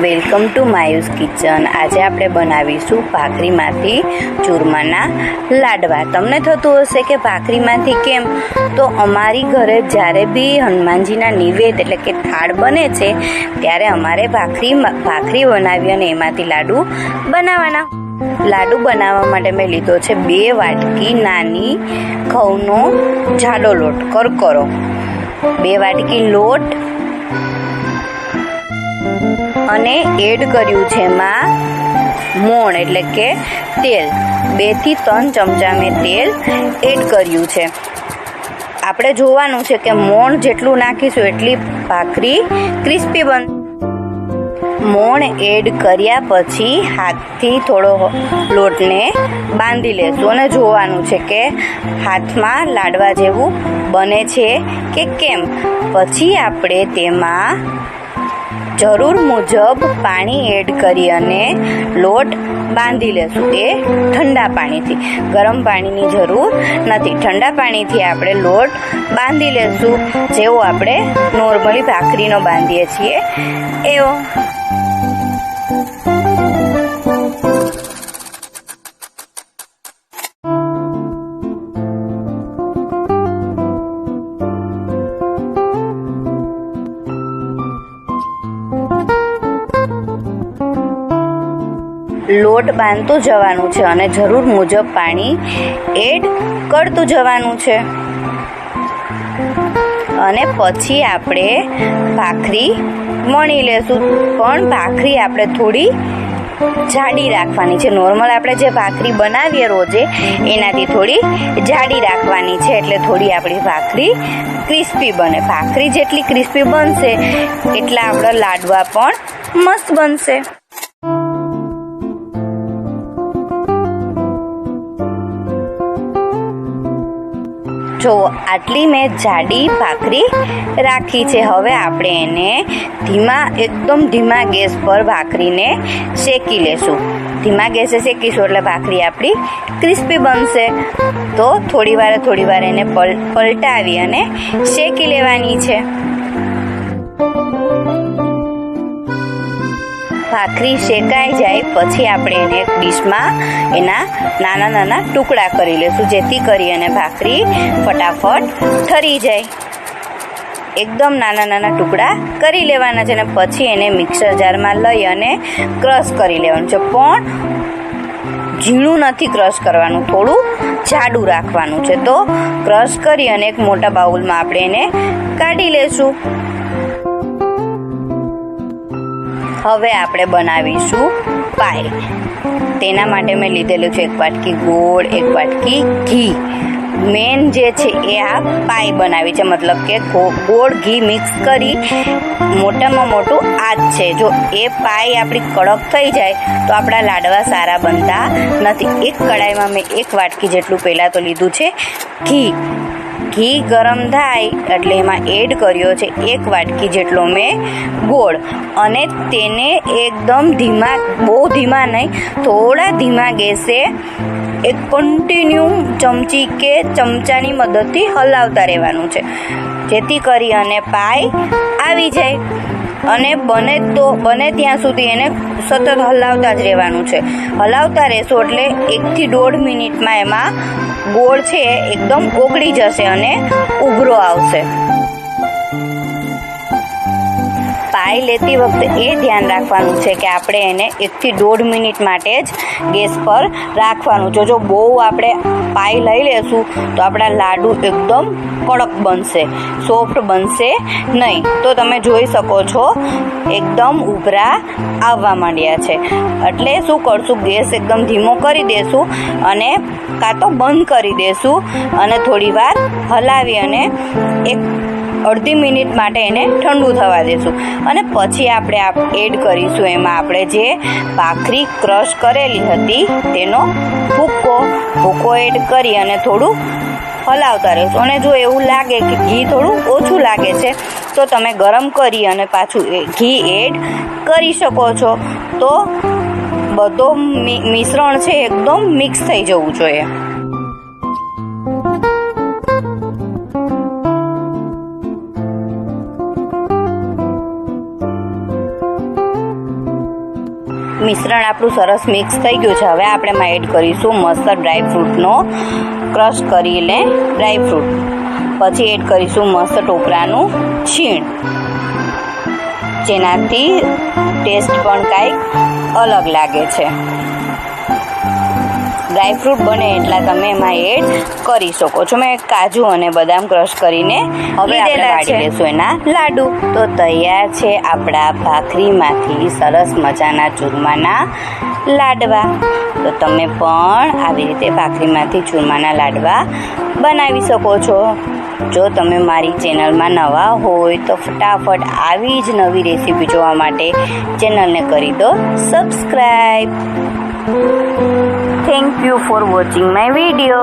Welcome to માયુસ kitchen. આજે આપણે બનાવીશું ભાખરીમાંથી ચૂરમાના લાડવા। તમને થતું હશે કે ભાખરીમાંથી કેમ? તો અમારી ઘરે જ્યારે બી હનુમાનજીના નિવેદ એટલે કે થાળ બને છે ત્યારે અમારે ભાખરી બનાવી અને એમાંથી લાડુ બનાવવાના। લાડુ બનાવવા માટે મેં લીધો છે 2 વાટકી નાની ઘઉંનો જાડો લોટ કરકરો, 2 વાટકી લોટ અને એડ કર્યું છે એમાં મોણ એટલે કે તેલ, 2 થી 3 ચમચા મેં તેલ એડ કર્યું છે। આપણે જોવાનું છે કે મોણ જેટલું નાખીશું એટલી ભાખરી ક્રિસ્પી બનશે। મોણ એડ કર્યા પછી હાથથી થોડો લોટને બાંધી લેશું અને જોવાનું છે કે હાથમાં લાડવા જેવું બને છે કે કેમ। પછી આપણે તેમાં જરૂર મુજબ પાણી એડ કરી અને લોટ બાંધી લેશું, એ ઠંડા પાણીથી, ગરમ પાણીની જરૂર નથી। ઠંડા પાણીથી આપણે લોટ બાંધી લેશું, જેવો આપણે નોર્મલી ભાખરીનો બાંધીએ છીએ એવો। લોટ બાંધતું જવાનું છે અને જરૂર મુજબ પાણી એડ કરતું જવાનું છે અને પછી આપણે ભાખરી વણી લેશું। પણ ભાખરી આપણે થોડી જાડી રાખવાની છે। નોર્મલ આપણે જે ભાખરી બનાવીએ રોજે એનાથી થોડી જાડી રાખવાની છે, એટલે થોડી આપણી ભાખરી ક્રિસ્પી બને। ભાખરી જેટલી ક્રિસ્પી બનશે એટલા આપણા લાડવા પણ મસ્ત બનશે। જો આટલી મેં જાડી ભાખરી રાખી છે। હવે આપણે એને એકદમ ધીમા ગેસ પર ભાખરીને શેકી લેશું। ધીમા ગેસે શેકીશું એટલે ભાખરી આપણી ક્રિસ્પી બનશે। તો થોડી વાર એને પલટાવી અને શેકી લેવાની છે। ભાખરી શેકાઈ જાય પછી આપણે એને એક ડીશમાં એના નાના ટુકડા કરી લેશું, જેથી કરી અને ભાખરી ફટાફટ ઠરી જાય। એકદમ નાના ટુકડા કરી લેવાના છે અને પછી એને મિક્સર જારમાં લઈ અને ક્રશ કરી લેવાનું છે। પણ ઝીણું નથી ક્રશ કરવાનું, થોડું જાડું રાખવાનું છે। તો ક્રશ કરી અને એક મોટા બાઉલમાં આપણે એને કાઢી લેશું। હવે આપણે બનાવીશું પાય। તેના માટે મેં લીધેલું છે 1 વાટકી ગોળ, 1 વાટકી ઘી। મેન જે છે એ આ પાય બનાવી છે, મતલબ કે ગોળ ઘી મિક્સ કરી મોટામાં મોટું આ જ છે। જો એ પાય આપણી કડક થઈ જાય તો આપણા લાડવા સારા બનતા નથી। એક કડાઈમાં મેં 1 વાટકી જેટલું પહેલાં તો લીધું છે ઘી। ઘી ગરમ થાય એટલે એમાં એડ કર્યો છે 1 વાટકી જેટલો મેં ગોળ અને તેને એકદમ બહુ ધીમા નહીં, થોડા ધીમા ગેસે એક કન્ટિન્યુ ચમચી કે ચમચાની મદદથી હલાવતા રહેવાનું છે, જેથી કરી અને પાય આવી જાય। અને બને ત્યાં સુધી એને સતત હલાવતા જ રહેવાનું છે। હલાવતા રહેશો એટલે 1 થી 1.5 મિનિટમાં એમાં ગોળ છે એકદમ ઓગળી જશે અને ઉભરો આવશે। પાય લેતી વખતે એ ધ્યાન રાખવાનું છે કે આપણે એને 1 થી 1.5 મિનિટ માટે જ ગેસ પર રાખવાનું છે। જો બહુ આપણે પાય લઈ લેશું તો આપણા લાડુ એકદમ કડક બનશે, સોફ્ટ બનશે નહીં। તો તમે જોઈ શકો છો એકદમ ઉભરા આવવા માંડ્યા છે, એટલે શું કરશું, ગેસ એકદમ ધીમો કરી દેશું અને કાં તો બંધ કરી દેશું અને થોડી વાર હલાવી અને અડધી મિનિટ માટે એને ઠંડુ થવા દેશું અને પછી આપણે એડ કરીશું એમાં આપણે જે ભાખરી ક્રશ કરેલી હતી તેનો ભૂકો એડ કરી અને થોડું હલાવતા રહેશું। અને જો એવું લાગે કે ઘી થોડું ઓછું લાગે છે તો તમે ગરમ કરી અને પાછું ઘી એડ કરી શકો છો। તો બધું મિશ્રણ છે એકદમ મિક્સ થઈ જવું જોઈએ। મિશ્રણ આપણું સરસ મિક્સ થઈ ગયું છે. હવે આપણે એમાં એડ કરીશું મસ્ત ડ્રાયફ્રૂટનો ક્રશ કરીને ડ્રાયફ્રૂટ. પછી એડ કરીશું મસ્ત ટોપરાનું છીણ, જેનાથી ટેસ્ટ પણ કાંઈક અલગ લાગે છે. ડ્રાયફ્રૂટ બને એટલા તમે એમાં એડ કરી શકો છો. મેં કાજુ અને બદામ ક્રશ કરીને હવે આપણે વાળી લેશું એના લાડુ. તો તૈયાર છે આપણા ભાખરીમાંથી સરસ મજાના ચૂરમાના લાડવા. તો તમે પણ આવી રીતે ભાખરીમાંથી ચૂરમાના લાડવા બનાવી શકો છો. જો તમે મારી ચેનલમાં નવા હોય તો ફટાફટ આવી જ નવી રેસીપી જોવા માટે ચેનલને કરી દો subscribe. Thank you for watching my video.